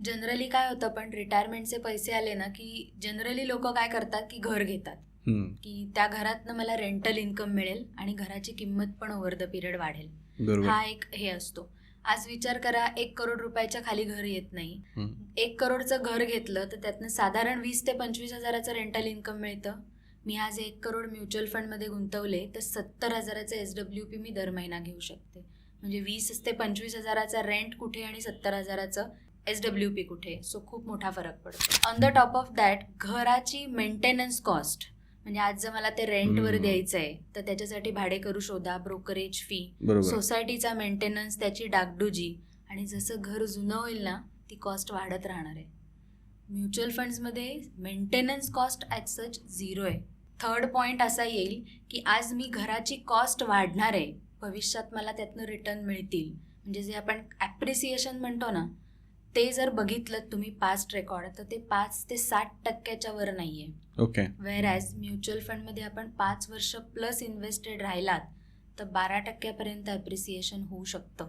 Generally काय होतं, पण रिटायरमेंटचे पैसे आले ना की जनरली लोक काय करतात की घर घेतात, की त्या घरातनं मला रेंटल इन्कम मिळेल आणि घराची किंमत पण ओव्हर द पिरियड वाढेल. हा एक हे असतो. आज विचार करा, 1 करोड रुपयाच्या खाली घर येत नाही. 1 करोडचं घर घेतलं तर त्यातनं साधारण 20 ते 25 हजाराचं रेंटल इन्कम मिळतं. मी आज 1 करोड म्युच्युअल फंडमध्ये गुंतवले तर 70,000चं SWP मी दर महिना घेऊ शकते. म्हणजे 20 ते 25 हजाराचा रेंट कुठे आणि 70,000चं SWP कुठे. सो खूप मोठा फरक पडतो. On the top of that, घराची मेंटेनन्स कॉस्ट, म्हणजे आज जर मला ते रेंटवर द्यायचं आहे तर त्याच्यासाठी भाडेकरू शोधा, ब्रोकरेज फी, सोसायटीचा मेंटेनन्स, त्याची डागडुजी, आणि जसं घर जुनं होईल ना ती कॉस्ट वाढत राहणार आहे. म्युच्युअल फंड्समध्ये मेंटेनन्स कॉस्ट ॲज सच 0 आहे. थर्ड पॉईंट असा येईल की आज मी घराची कॉस्ट वाढणार आहे, भविष्यात मला त्यातनं रिटर्न मिळतील, म्हणजे जे आपण ॲप्रिसिएशन म्हणतो ना, ते जर बघितलं तुम्ही पास्ट रेकॉर्ड तर ते 5 ते 60% वर नाही आहे. ओके. वेअर ॲज म्युच्युअल फंडमध्ये आपण 5 वर्ष प्लस इन्व्हेस्टेड राहिलात तर 12% ॲप्रिसिएशन होऊ शकतं.